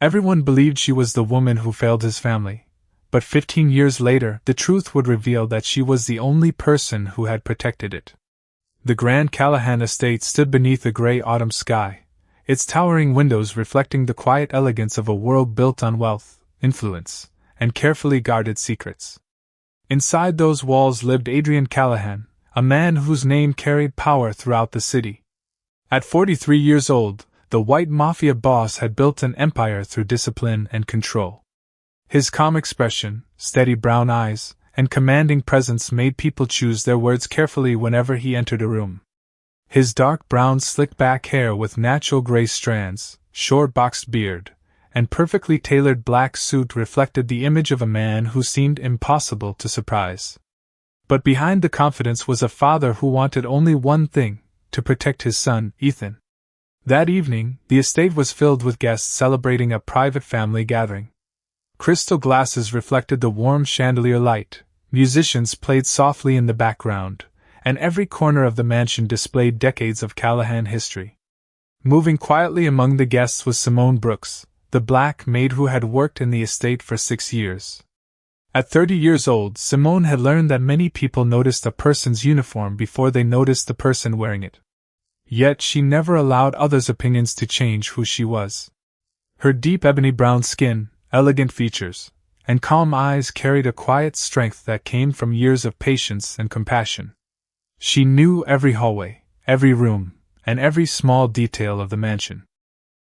Everyone believed she was the woman who failed his family, but 15 years later the truth would reveal that she was the only person who had protected it. The Grand Callahan estate stood beneath a gray autumn sky, its towering windows reflecting the quiet elegance of a world built on wealth, influence, and carefully guarded secrets. Inside those walls lived Adrian Callahan, a man whose name carried power throughout the city. At 43 years old, the White Mafia Boss had built an empire through discipline and control. His calm expression, steady brown eyes, and commanding presence made people choose their words carefully whenever he entered a room. His dark brown slick-back hair with natural gray strands, short boxed beard, and perfectly tailored black suit reflected the image of a man who seemed impossible to surprise. But behind the confidence was a father who wanted only one thing: to protect his son, Ethan. That evening, the estate was filled with guests celebrating a private family gathering. Crystal glasses reflected the warm chandelier light, musicians played softly in the background, and every corner of the mansion displayed decades of Callahan history. Moving quietly among the guests was Simone Brooks, the Black Maid who had worked in the estate for 6 years. At 30 years old, Simone had learned that many people noticed a person's uniform before they noticed the person wearing it. Yet she never allowed others' opinions to change who she was. Her deep ebony brown skin, elegant features, and calm eyes carried a quiet strength that came from years of patience and compassion. She knew every hallway, every room, and every small detail of the mansion.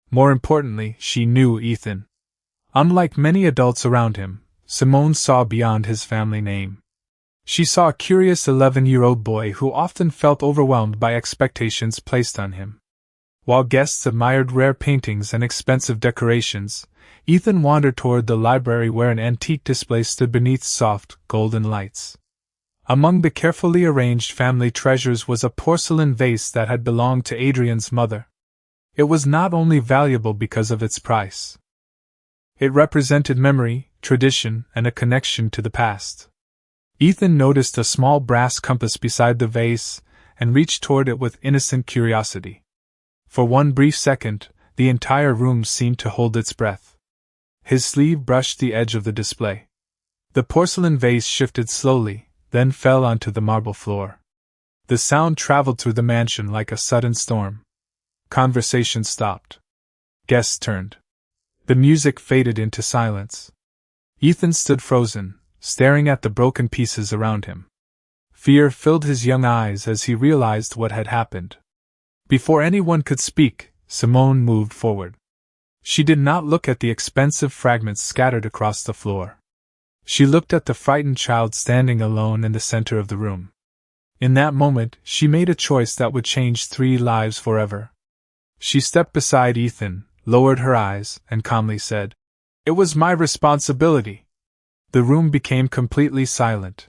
More importantly, she knew Ethan. Unlike many adults around him, Simone saw beyond his family name. She saw a curious 11-year-old boy who often felt overwhelmed by expectations placed on him. While guests admired rare paintings and expensive decorations, Ethan wandered toward the library where an antique display stood beneath soft, golden lights. Among the carefully arranged family treasures was a porcelain vase that had belonged to Adrian's mother. It was not only valuable because of its price. It represented memory, tradition, and a connection to the past. Ethan noticed a small brass compass beside the vase and reached toward it with innocent curiosity. For one brief second, the entire room seemed to hold its breath. His sleeve brushed the edge of the display. The porcelain vase shifted slowly, then fell onto the marble floor. The sound traveled through the mansion like a sudden storm. Conversation stopped. Guests turned. The music faded into silence. Ethan stood frozen, staring at the broken pieces around him. Fear filled his young eyes as he realized what had happened. Before anyone could speak, Simone moved forward. She did not look at the expensive fragments scattered across the floor. She looked at the frightened child standing alone in the center of the room. In that moment, she made a choice that would change 3 lives forever. She stepped beside Ethan, lowered her eyes, and calmly said, "It was my responsibility." The room became completely silent.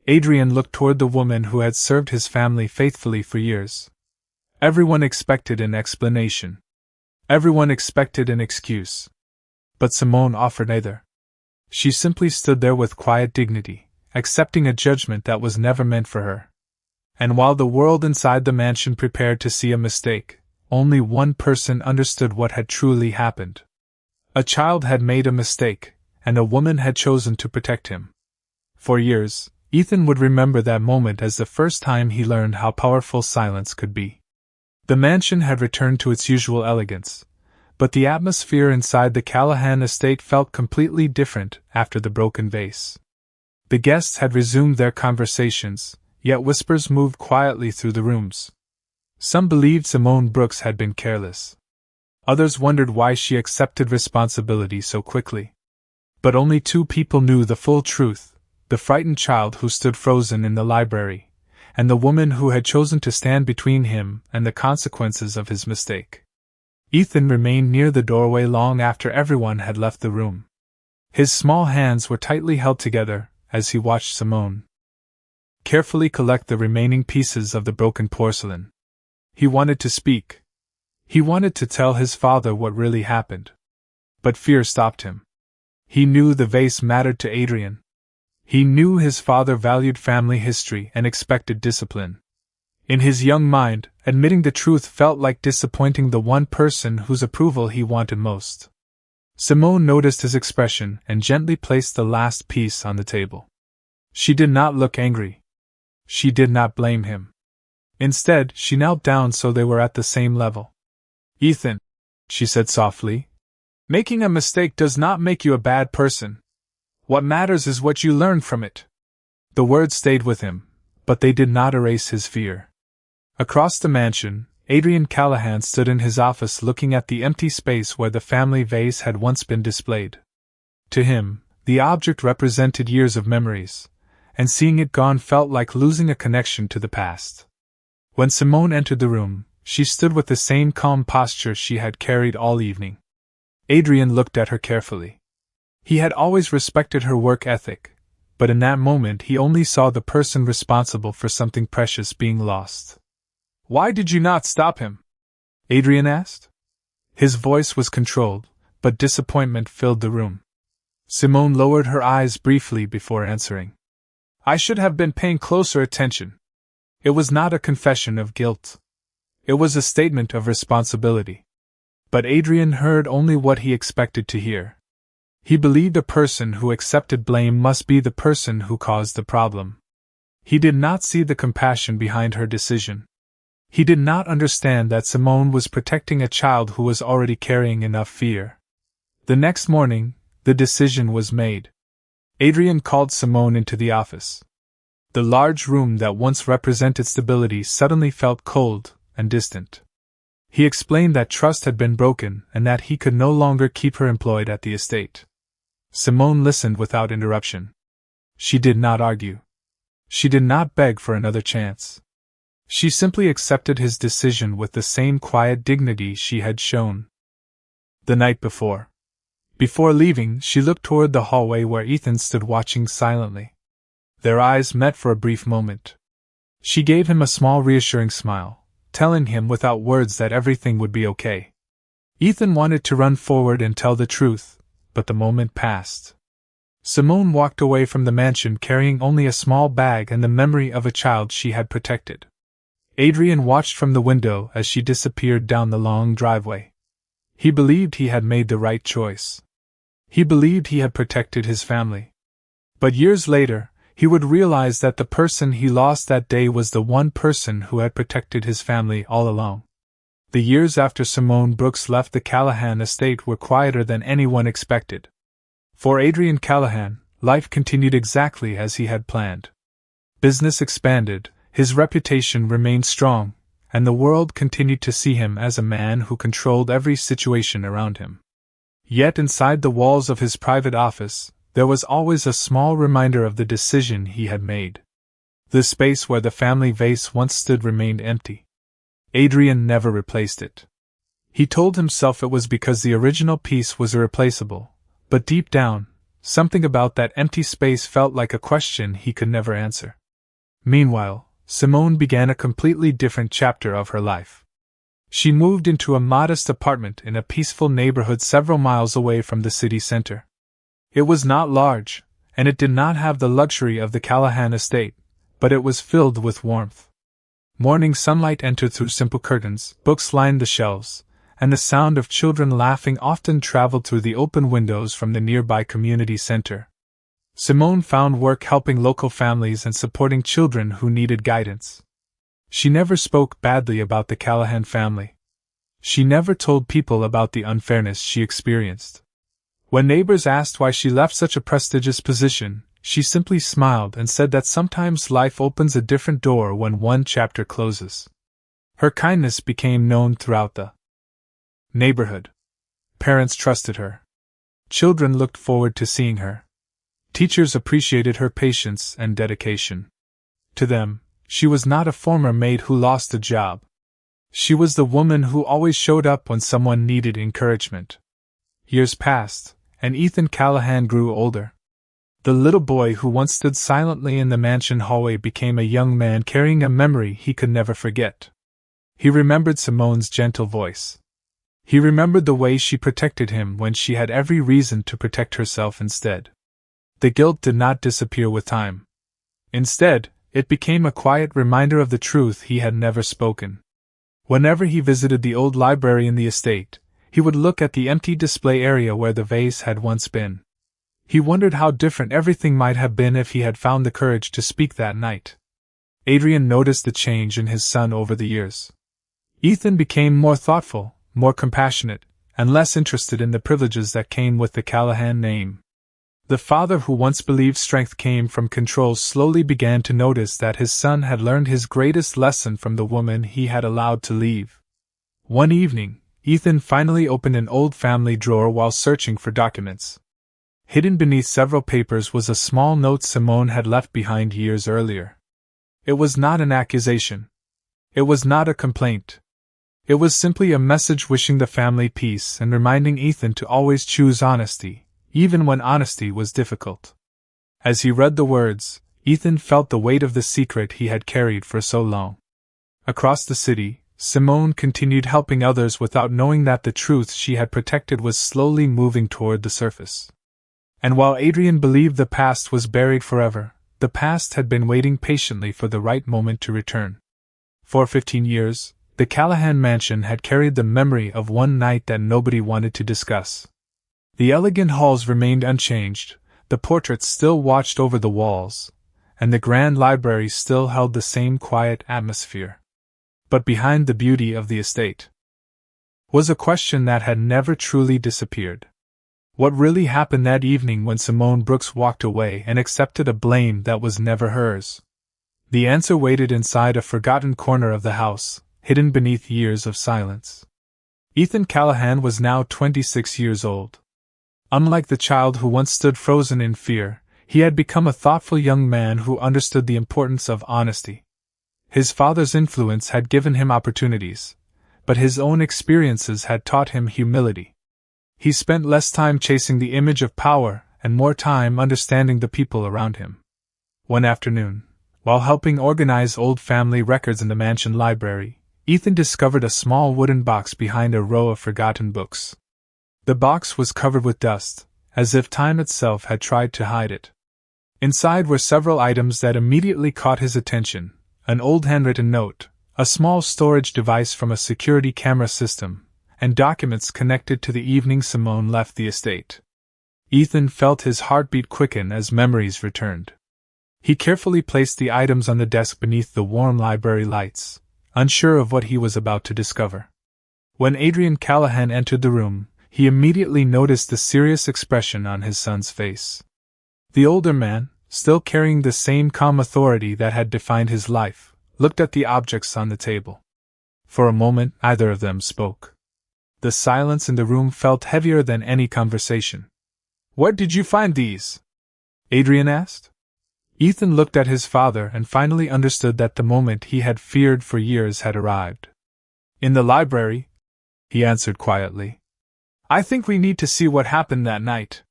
Adrian looked toward the woman who had served his family faithfully for years. Everyone expected an explanation. Everyone expected an excuse. But Simone offered neither. She simply stood there with quiet dignity, accepting a judgment that was never meant for her. And while the world inside the mansion prepared to see a mistake, only one person understood what had truly happened. A child had made a mistake, and a woman had chosen to protect him. For years, Ethan would remember that moment as the first time he learned how powerful silence could be. The mansion had returned to its usual elegance, but the atmosphere inside the Callahan estate felt completely different after the broken vase. The guests had resumed their conversations, yet whispers moved quietly through the rooms. Some believed Simone Brooks had been careless. Others wondered why she accepted responsibility so quickly. But only 2 people knew the full truth: the frightened child who stood frozen in the library, and the woman who had chosen to stand between him and the consequences of his mistake. Ethan remained near the doorway long after everyone had left the room. His small hands were tightly held together as he watched Simone carefully collect the remaining pieces of the broken porcelain. He wanted to speak. He wanted to tell his father what really happened. But fear stopped him. He knew the vase mattered to Adrian. He knew his father valued family history and expected discipline. In his young mind, admitting the truth felt like disappointing the one person whose approval he wanted most. Simone noticed his expression and gently placed the last piece on the table. She did not look angry. She did not blame him. Instead, she knelt down so they were at the same level. "Ethan," she said softly, "making a mistake does not make you a bad person. What matters is what you learn from it." The words stayed with him, but they did not erase his fear. Across the mansion, Adrian Callahan stood in his office looking at the empty space where the family vase had once been displayed. To him, the object represented years of memories, and seeing it gone felt like losing a connection to the past. When Simone entered the room, she stood with the same calm posture she had carried all evening. Adrian looked at her carefully. He had always respected her work ethic, but in that moment he only saw the person responsible for something precious being lost. "Why did you not stop him?" Adrian asked. His voice was controlled, but disappointment filled the room. Simone lowered her eyes briefly before answering. "I should have been paying closer attention." It was not a confession of guilt. It was a statement of responsibility. But Adrian heard only what he expected to hear. He believed a person who accepted blame must be the person who caused the problem. He did not see the compassion behind her decision. He did not understand that Simone was protecting a child who was already carrying enough fear. The next morning, the decision was made. Adrian called Simone into the office. The large room that once represented stability suddenly felt cold and distant. He explained that trust had been broken and that he could no longer keep her employed at the estate. Simone listened without interruption. She did not argue. She did not beg for another chance. She simply accepted his decision with the same quiet dignity she had shown the night before. Before leaving, she looked toward the hallway where Ethan stood watching silently. Their eyes met for a brief moment. She gave him a small reassuring smile, telling him without words that everything would be okay. Ethan wanted to run forward and tell the truth, but the moment passed. Simone walked away from the mansion carrying only a small bag and the memory of a child she had protected. Adrian watched from the window as she disappeared down the long driveway. He believed he had made the right choice. He believed he had protected his family. But years later, he would realize that the person he lost that day was the one person who had protected his family all along. The years after Simone Brooks left the Callahan estate were quieter than anyone expected. For Adrian Callahan, life continued exactly as he had planned. Business expanded, his reputation remained strong, and the world continued to see him as a man who controlled every situation around him. Yet inside the walls of his private office, there was always a small reminder of the decision he had made. The space where the family vase once stood remained empty. Adrian never replaced it. He told himself it was because the original piece was irreplaceable, but deep down, something about that empty space felt like a question he could never answer. Meanwhile, Simone began a completely different chapter of her life. She moved into a modest apartment in a peaceful neighborhood several miles away from the city center. It was not large, and it did not have the luxury of the Callahan estate, but it was filled with warmth. Morning sunlight entered through simple curtains, books lined the shelves, and the sound of children laughing often traveled through the open windows from the nearby community center. Simone found work helping local families and supporting children who needed guidance. She never spoke badly about the Callahan family. She never told people about the unfairness she experienced. When neighbors asked why she left such a prestigious position, she simply smiled and said that sometimes life opens a different door when one chapter closes. Her kindness became known throughout the neighborhood. Parents trusted her. Children looked forward to seeing her. Teachers appreciated her patience and dedication. To them, she was not a former maid who lost a job. She was the woman who always showed up when someone needed encouragement. Years passed, and Ethan Callahan grew older. The little boy who once stood silently in the mansion hallway became a young man carrying a memory he could never forget. He remembered Simone's gentle voice. He remembered the way she protected him when she had every reason to protect herself instead. The guilt did not disappear with time. Instead, it became a quiet reminder of the truth he had never spoken. Whenever he visited the old library in the estate, he would look at the empty display area where the vase had once been. He wondered how different everything might have been if he had found the courage to speak that night. Adrian noticed the change in his son over the years. Ethan became more thoughtful, more compassionate, and less interested in the privileges that came with the Callahan name. The father who once believed strength came from control slowly began to notice that his son had learned his greatest lesson from the woman he had allowed to leave. One evening, Ethan finally opened an old family drawer while searching for documents. Hidden beneath several papers was a small note Simone had left behind years earlier. It was not an accusation. It was not a complaint. It was simply a message wishing the family peace and reminding Ethan to always choose honesty, even when honesty was difficult. As he read the words, Ethan felt the weight of the secret he had carried for so long. Across the city, Simone continued helping others without knowing that the truth she had protected was slowly moving toward the surface. And while Adrian believed the past was buried forever, the past had been waiting patiently for the right moment to return. For 15 years, the Callahan mansion had carried the memory of one night that nobody wanted to discuss. The elegant halls remained unchanged, the portraits still watched over the walls, and the grand library still held the same quiet atmosphere. But behind the beauty of the estate was a question that had never truly disappeared. What really happened that evening when Simone Brooks walked away and accepted a blame that was never hers? The answer waited inside a forgotten corner of the house, hidden beneath years of silence. Ethan Callahan was now 26 years old. Unlike the child who once stood frozen in fear, he had become a thoughtful young man who understood the importance of honesty. His father's influence had given him opportunities, but his own experiences had taught him humility. He spent less time chasing the image of power and more time understanding the people around him. One afternoon, while helping organize old family records in the mansion library, Ethan discovered a small wooden box behind a row of forgotten books. The box was covered with dust, as if time itself had tried to hide it. Inside were several items that immediately caught his attention: an old handwritten note, a small storage device from a security camera system, and documents connected to the evening Simone left the estate. Ethan felt his heartbeat quicken as memories returned. He carefully placed the items on the desk beneath the warm library lights, unsure of what he was about to discover. When Adrian Callahan entered the room, he immediately noticed the serious expression on his son's face. The older man, still carrying the same calm authority that had defined his life, looked at the objects on the table. For a moment, neither of them spoke. The silence in the room felt heavier than any conversation. "Where did you find these?" Adrian asked. Ethan looked at his father and finally understood that the moment he had feared for years had arrived. "In the library," he answered quietly. "I think we need to see what happened that night."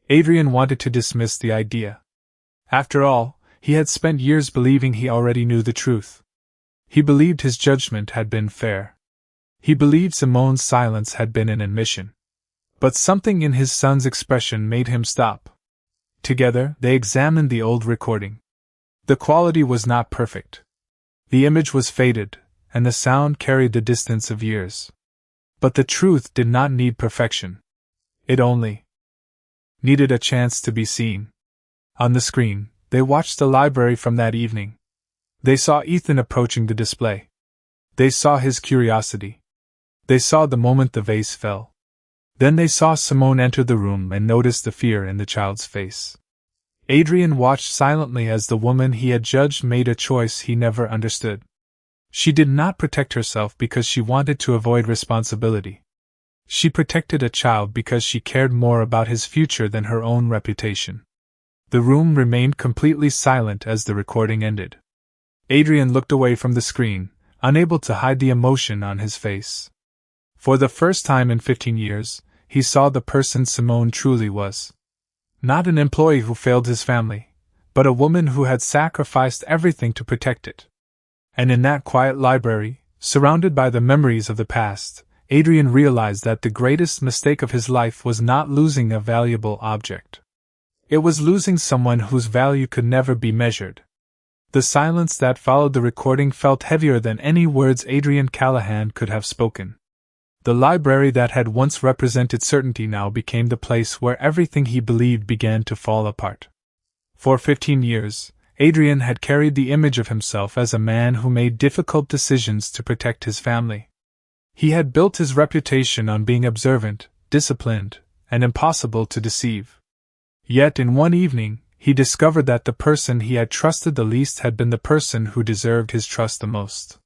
Adrian wanted to dismiss the idea. After all, he had spent years believing he already knew the truth. He believed his judgment had been fair. He believed Simone's silence had been an admission. But something in his son's expression made him stop. Together, they examined the old recording. The quality was not perfect. The image was faded, and the sound carried the distance of years. But the truth did not need perfection. It only needed a chance to be seen. On the screen, they watched the library from that evening. They saw Ethan approaching the display. They saw his curiosity. They saw the moment the vase fell. Then they saw Simone enter the room and noticed the fear in the child's face. Adrian watched silently as the woman he had judged made a choice he never understood. She did not protect herself because she wanted to avoid responsibility. She protected a child because she cared more about his future than her own reputation. The room remained completely silent as the recording ended. Adrian looked away from the screen, unable to hide the emotion on his face. For the first time in 15 years, he saw the person Simone truly was. Not an employee who failed his family, but a woman who had sacrificed everything to protect it. And in that quiet library, surrounded by the memories of the past, Adrian realized that the greatest mistake of his life was not losing a valuable object. It was losing someone whose value could never be measured. The silence that followed the recording felt heavier than any words Adrian Callahan could have spoken. The library that had once represented certainty now became the place where everything he believed began to fall apart. For 15 years, Adrian had carried the image of himself as a man who made difficult decisions to protect his family. He had built his reputation on being observant, disciplined, and impossible to deceive. Yet in one evening, he discovered that the person he had trusted the least had been the person who deserved his trust the most.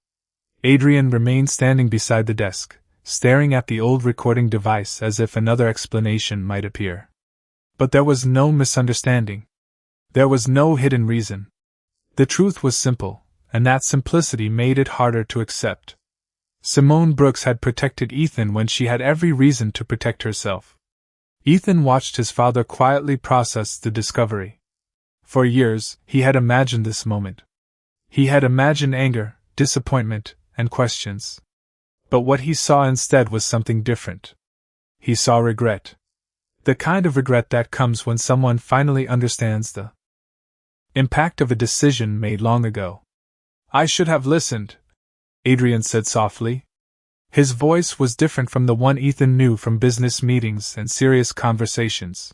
Adrian remained standing beside the desk, staring at the old recording device as if another explanation might appear. But there was no misunderstanding. There was no hidden reason. The truth was simple, and that simplicity made it harder to accept. Simone Brooks had protected Ethan when she had every reason to protect herself. Ethan watched his father quietly process the discovery. For years, he had imagined this moment. He had imagined anger, disappointment, and questions. But what he saw instead was something different. He saw regret. The kind of regret that comes when someone finally understands the impact of a decision made long ago. "I should have listened," Adrian said softly. His voice was different from the one Ethan knew from business meetings and serious conversations.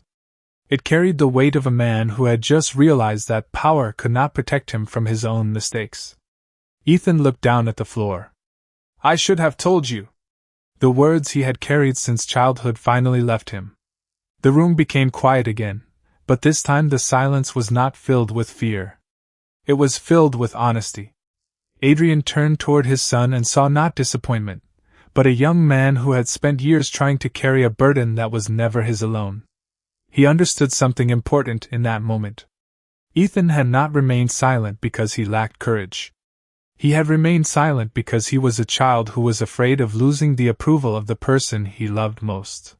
It carried the weight of a man who had just realized that power could not protect him from his own mistakes. Ethan looked down at the floor. "I should have told you." The words he had carried since childhood finally left him. The room became quiet again, but this time the silence was not filled with fear. It was filled with honesty. Adrian turned toward his son and saw not disappointment, but a young man who had spent years trying to carry a burden that was never his alone. He understood something important in that moment. Ethan had not remained silent because he lacked courage. He had remained silent because he was a child who was afraid of losing the approval of the person he loved most.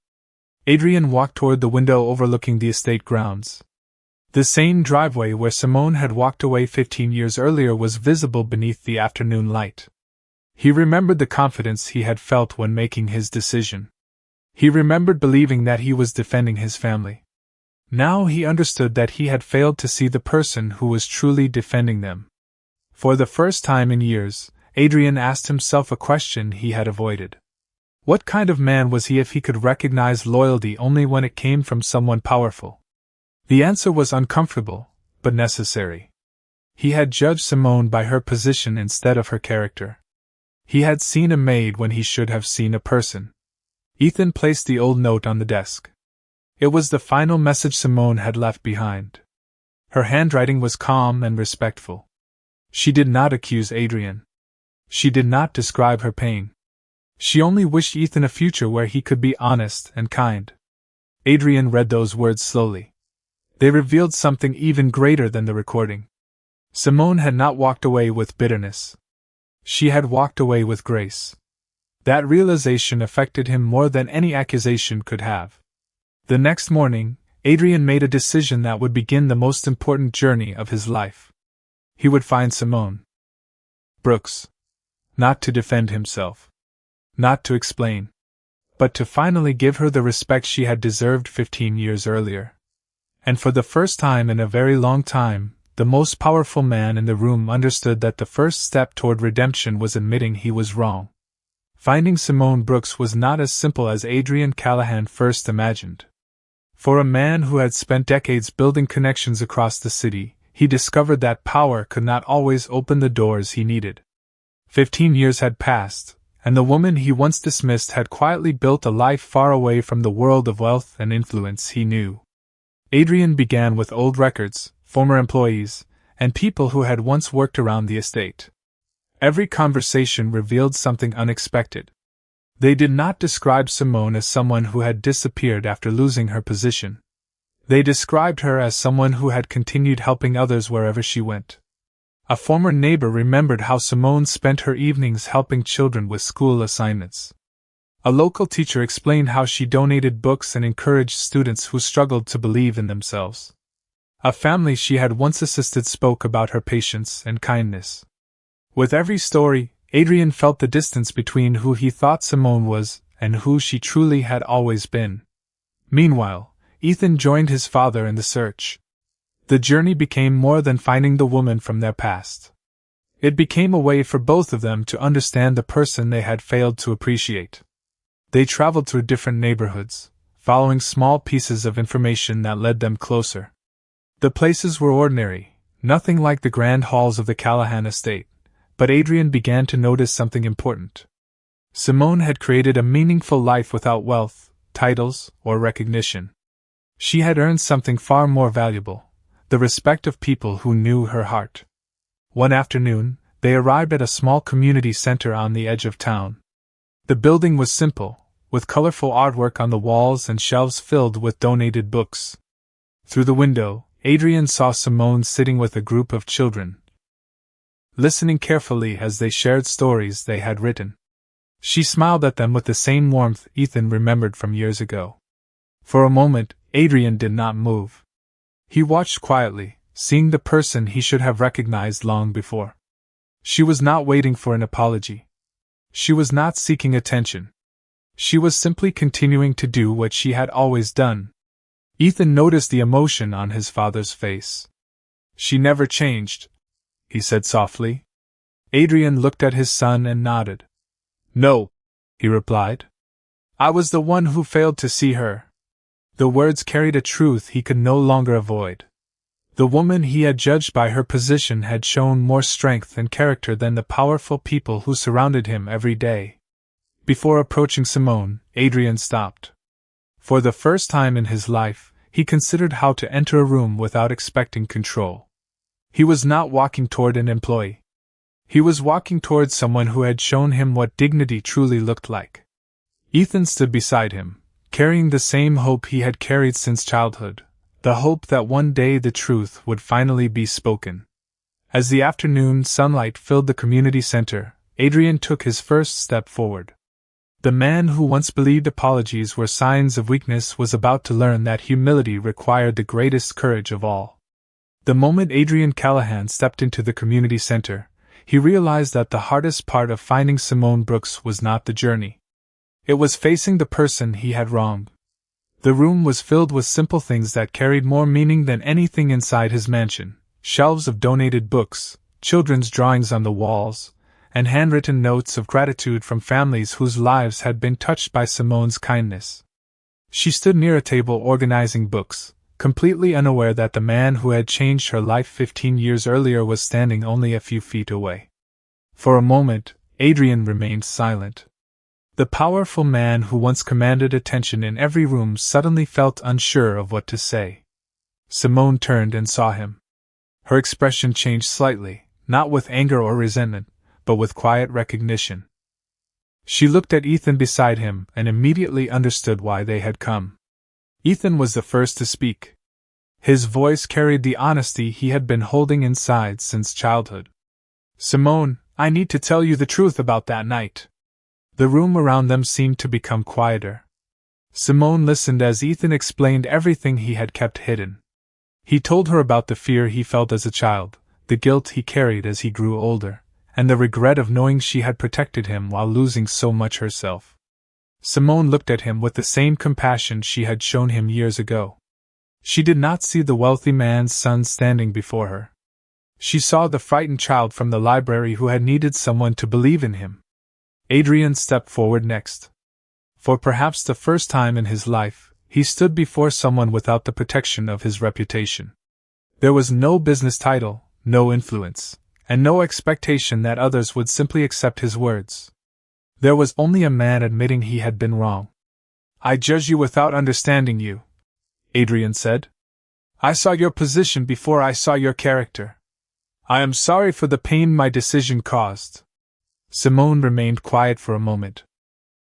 Adrian walked toward the window overlooking the estate grounds. The same driveway where Simone had walked away 15 years earlier was visible beneath the afternoon light. He remembered the confidence he had felt when making his decision. He remembered believing that he was defending his family. Now he understood that he had failed to see the person who was truly defending them. For the first time in years, Adrian asked himself a question he had avoided. What kind of man was he if he could recognize loyalty only when it came from someone powerful? The answer was uncomfortable, but necessary. He had judged Simone by her position instead of her character. He had seen a maid when he should have seen a person. Ethan placed the old note on the desk. It was the final message Simone had left behind. Her handwriting was calm and respectful. She did not accuse Adrian. She did not describe her pain. She only wished Ethan a future where he could be honest and kind. Adrian read those words slowly. They revealed something even greater than the recording. Simone had not walked away with bitterness. She had walked away with grace. That realization affected him more than any accusation could have. The next morning, Adrian made a decision that would begin the most important journey of his life. He would find Simone Brooks. Not to defend himself. Not to explain. But to finally give her the respect she had deserved 15 years earlier. And for the first time in a very long time, the most powerful man in the room understood that the first step toward redemption was admitting he was wrong. Finding Simone Brooks was not as simple as Adrian Callahan first imagined. For a man who had spent decades building connections across the city, he discovered that power could not always open the doors he needed. 15 years had passed, and the woman he once dismissed had quietly built a life far away from the world of wealth and influence he knew. Adrian began with old records, former employees, and people who had once worked around the estate. Every conversation revealed something unexpected. They did not describe Simone as someone who had disappeared after losing her position. They described her as someone who had continued helping others wherever she went. A former neighbor remembered how Simone spent her evenings helping children with school assignments. A local teacher explained how she donated books and encouraged students who struggled to believe in themselves. A family she had once assisted spoke about her patience and kindness. With every story, Adrian felt the distance between who he thought Simone was and who she truly had always been. Meanwhile, Ethan joined his father in the search. The journey became more than finding the woman from their past. It became a way for both of them to understand the person they had failed to appreciate. They traveled through different neighborhoods, following small pieces of information that led them closer. The places were ordinary, nothing like the grand halls of the Callahan estate, but Adrian began to notice something important. Simone had created a meaningful life without wealth, titles, or recognition. She had earned something far more valuable: the respect of people who knew her heart. One afternoon, they arrived at a small community center on the edge of town. The building was simple, with colorful artwork on the walls and shelves filled with donated books. Through the window, Adrian saw Simone sitting with a group of children, listening carefully as they shared stories they had written. She smiled at them with the same warmth Ethan remembered from years ago. For a moment, Adrian did not move. He watched quietly, seeing the person he should have recognized long before. She was not waiting for an apology. She was not seeking attention. She was simply continuing to do what she had always done. Ethan noticed the emotion on his father's face. "She never changed," he said softly. Adrian looked at his son and nodded. "No," he replied. "I was the one who failed to see her." The words carried a truth he could no longer avoid. The woman he had judged by her position had shown more strength and character than the powerful people who surrounded him every day. Before approaching Simone, Adrian stopped. For the first time in his life, he considered how to enter a room without expecting control. He was not walking toward an employee. He was walking toward someone who had shown him what dignity truly looked like. Ethan stood beside him, carrying the same hope he had carried since childhood, the hope that one day the truth would finally be spoken. As the afternoon sunlight filled the community center, Adrian took his first step forward. The man who once believed apologies were signs of weakness was about to learn that humility required the greatest courage of all. The moment Adrian Callahan stepped into the community center, he realized that the hardest part of finding Simone Brooks was not the journey. It was facing the person he had wronged. The room was filled with simple things that carried more meaning than anything inside his mansion: shelves of donated books, children's drawings on the walls, and handwritten notes of gratitude from families whose lives had been touched by Simone's kindness. She stood near a table organizing books, completely unaware that the man who had changed her life 15 years earlier was standing only a few feet away. For a moment, Adrian remained silent. The powerful man who once commanded attention in every room suddenly felt unsure of what to say. Simone turned and saw him. Her expression changed slightly, not with anger or resentment, but with quiet recognition. She looked at Ethan beside him and immediately understood why they had come. Ethan was the first to speak. His voice carried the honesty he had been holding inside since childhood. "Simone, I need to tell you the truth about that night." The room around them seemed to become quieter. Simone listened as Ethan explained everything he had kept hidden. He told her about the fear he felt as a child, the guilt he carried as he grew older, and the regret of knowing she had protected him while losing so much herself. Simone looked at him with the same compassion she had shown him years ago. She did not see the wealthy man's son standing before her. She saw the frightened child from the library who had needed someone to believe in him. Adrian stepped forward next. For perhaps the first time in his life, he stood before someone without the protection of his reputation. There was no business title, no influence, and no expectation that others would simply accept his words. There was only a man admitting he had been wrong. "I judge you without understanding you," Adrian said. "I saw your position before I saw your character. I am sorry for the pain my decision caused." Simone remained quiet for a moment.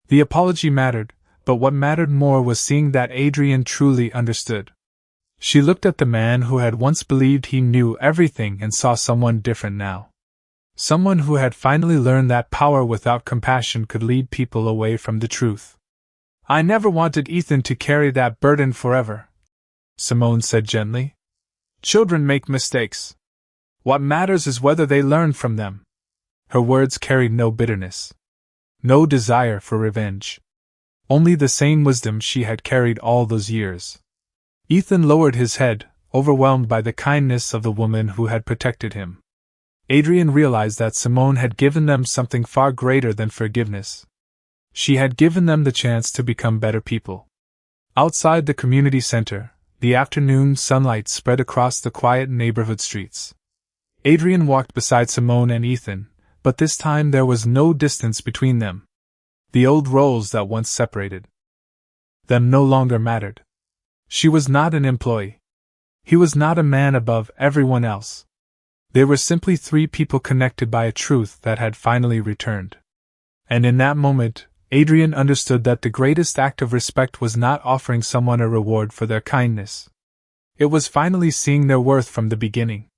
The apology mattered, but what mattered more was seeing that Adrian truly understood. She looked at the man who had once believed he knew everything and saw someone different now. Someone who had finally learned that power without compassion could lead people away from the truth. "I never wanted Ethan to carry that burden forever," Simone said gently. "Children make mistakes. What matters is whether they learn from them." Her words carried no bitterness, no desire for revenge. Only the same wisdom she had carried all those years. Ethan lowered his head, overwhelmed by the kindness of the woman who had protected him. Adrian realized that Simone had given them something far greater than forgiveness. She had given them the chance to become better people. Outside the community center, the afternoon sunlight spread across the quiet neighborhood streets. Adrian walked beside Simone and Ethan, but this time there was no distance between them. The old roles that once separated them no longer mattered. She was not an employee. He was not a man above everyone else. They were simply three people connected by a truth that had finally returned. And in that moment, Adrian understood that the greatest act of respect was not offering someone a reward for their kindness. It was finally seeing their worth from the beginning.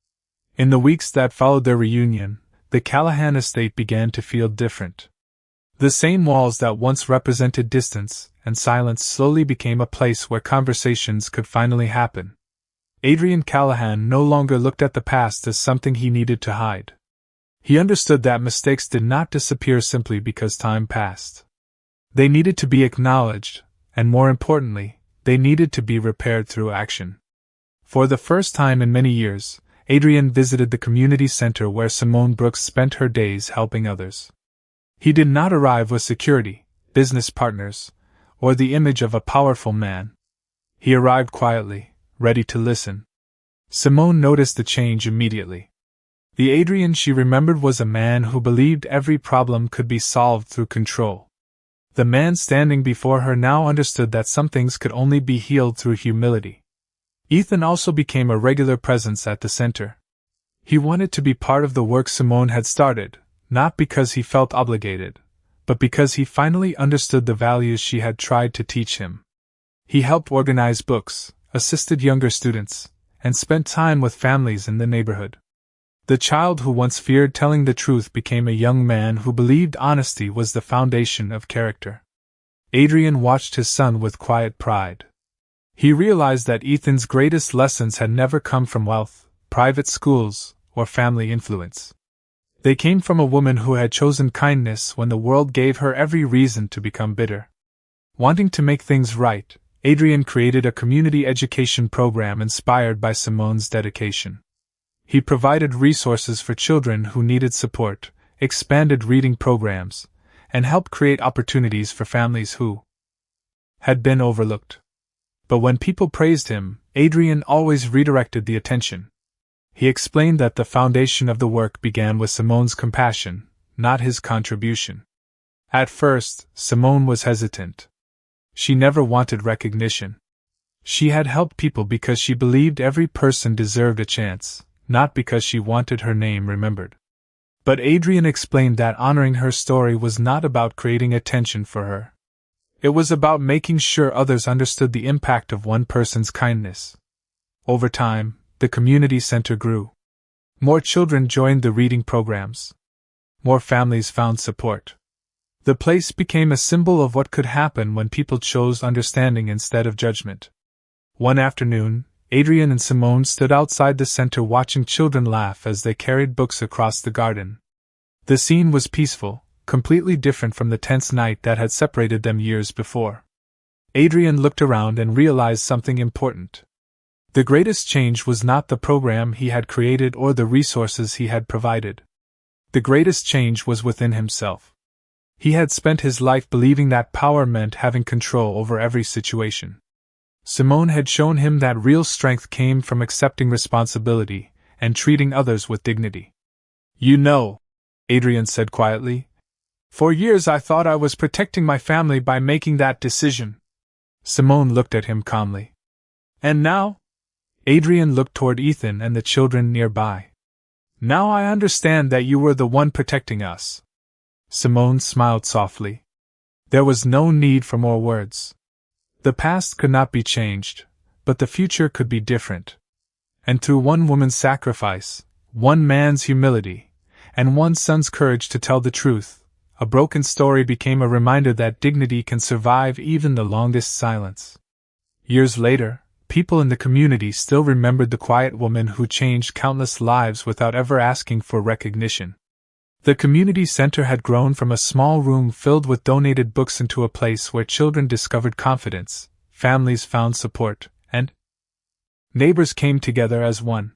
In the weeks that followed their reunion, the Callahan estate began to feel different. The same walls that once represented distance and silence slowly became a place where conversations could finally happen. Adrian Callahan no longer looked at the past as something he needed to hide. He understood that mistakes did not disappear simply because time passed. They needed to be acknowledged, and more importantly, they needed to be repaired through action. For the first time in many years, Adrian visited the community center where Simone Brooks spent her days helping others. He did not arrive with security, business partners, or the image of a powerful man. He arrived quietly, ready to listen. Simone noticed the change immediately. The Adrian she remembered was a man who believed every problem could be solved through control. The man standing before her now understood that some things could only be healed through humility. Ethan also became a regular presence at the center. He wanted to be part of the work Simone had started, not because he felt obligated, but because he finally understood the values she had tried to teach him. He helped organize books, assisted younger students, and spent time with families in the neighborhood. The child who once feared telling the truth became a young man who believed honesty was the foundation of character. Adrian watched his son with quiet pride. He realized that Ethan's greatest lessons had never come from wealth, private schools, or family influence. They came from a woman who had chosen kindness when the world gave her every reason to become bitter. Wanting to make things right, Adrian created a community education program inspired by Simone's dedication. He provided resources for children who needed support, expanded reading programs, and helped create opportunities for families who had been overlooked. But when people praised him, Adrian always redirected the attention. He explained that the foundation of the work began with Simone's compassion, not his contribution. At first, Simone was hesitant. She never wanted recognition. She had helped people because she believed every person deserved a chance, not because she wanted her name remembered. But Adrian explained that honoring her story was not about creating attention for her. It was about making sure others understood the impact of one person's kindness. Over time, the community center grew. More children joined the reading programs. More families found support. The place became a symbol of what could happen when people chose understanding instead of judgment. One afternoon, Adrian and Simone stood outside the center watching children laugh as they carried books across the garden. The scene was peaceful, completely different from the tense night that had separated them years before. Adrian looked around and realized something important. The greatest change was not the program he had created or the resources he had provided. The greatest change was within himself. He had spent his life believing that power meant having control over every situation. Simone had shown him that real strength came from accepting responsibility and treating others with dignity. "You know," Adrian said quietly, "for years I thought I was protecting my family by making that decision." Simone looked at him calmly. "And now?" Adrian looked toward Ethan and the children nearby. "Now I understand that you were the one protecting us." Simone smiled softly. There was no need for more words. The past could not be changed, but the future could be different. And through one woman's sacrifice, one man's humility, and one son's courage to tell the truth, a broken story became a reminder that dignity can survive even the longest silence. Years later, people in the community still remembered the quiet woman who changed countless lives without ever asking for recognition. The community center had grown from a small room filled with donated books into a place where children discovered confidence, families found support, and neighbors came together as one.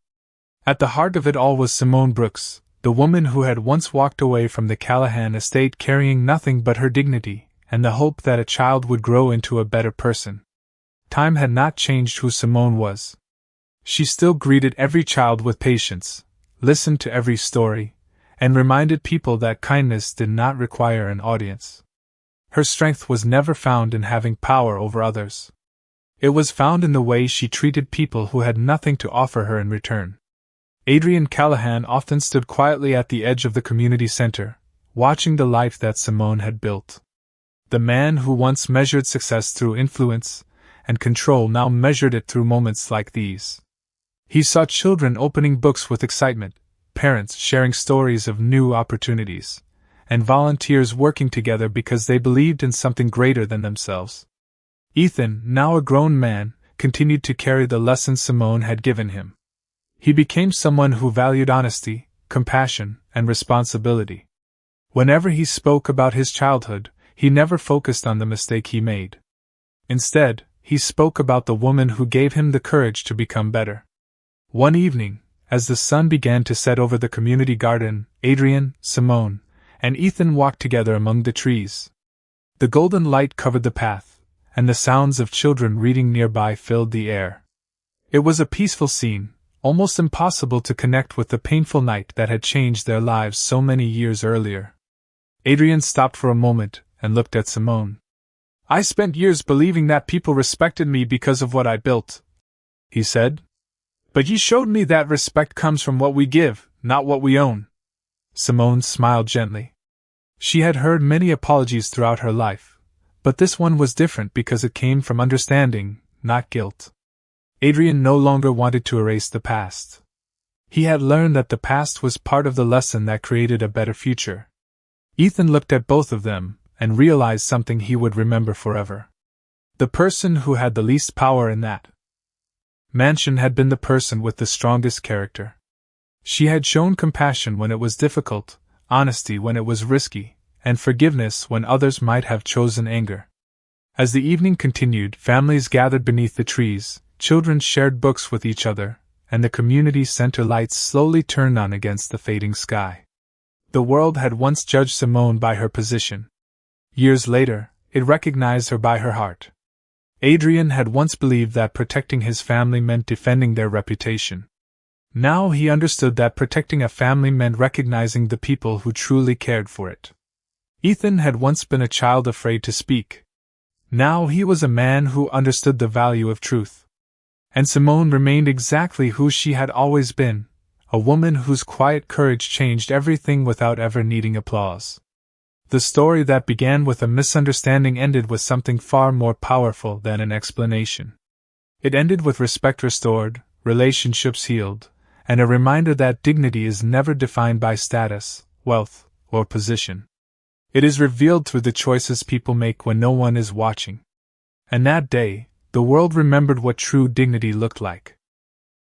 At the heart of it all was Simone Brooks, the woman who had once walked away from the Callahan estate carrying nothing but her dignity and the hope that a child would grow into a better person. Time had not changed who Simone was. She still greeted every child with patience, listened to every story, and reminded people that kindness did not require an audience. Her strength was never found in having power over others. It was found in the way she treated people who had nothing to offer her in return. Adrian Callahan often stood quietly at the edge of the community center, watching the life that Simone had built. The man who once measured success through influence and control now measured it through moments like these. He saw children opening books with excitement, parents sharing stories of new opportunities, and volunteers working together because they believed in something greater than themselves. Ethan, now a grown man, continued to carry the lessons Simone had given him. He became someone who valued honesty, compassion, and responsibility. Whenever he spoke about his childhood, he never focused on the mistake he made. Instead, he spoke about the woman who gave him the courage to become better. One evening, as the sun began to set over the community garden, Adrian, Simone, and Ethan walked together among the trees. The golden light covered the path, and the sounds of children reading nearby filled the air. It was a peaceful scene, almost impossible to connect with the painful night that had changed their lives so many years earlier. Adrian stopped for a moment and looked at Simone. "I spent years believing that people respected me because of what I built," he said. "But you showed me that respect comes from what we give, not what we own." Simone smiled gently. She had heard many apologies throughout her life, but this one was different because it came from understanding, not guilt. Adrian no longer wanted to erase the past. He had learned that the past was part of the lesson that created a better future. Ethan looked at both of them and realized something he would remember forever. The person who had the least power in that mansion had been the person with the strongest character. She had shown compassion when it was difficult, honesty when it was risky, and forgiveness when others might have chosen anger. As the evening continued, families gathered beneath the trees, children shared books with each other, and the community center lights slowly turned on against the fading sky. The world had once judged Simone by her position. Years later, it recognized her by her heart. Adrian had once believed that protecting his family meant defending their reputation. Now he understood that protecting a family meant recognizing the people who truly cared for it. Ethan had once been a child afraid to speak. Now he was a man who understood the value of truth. And Simone remained exactly who she had always been, a woman whose quiet courage changed everything without ever needing applause. The story that began with a misunderstanding ended with something far more powerful than an explanation. It ended with respect restored, relationships healed, and a reminder that dignity is never defined by status, wealth, or position. It is revealed through the choices people make when no one is watching. And that day, the world remembered what true dignity looked like.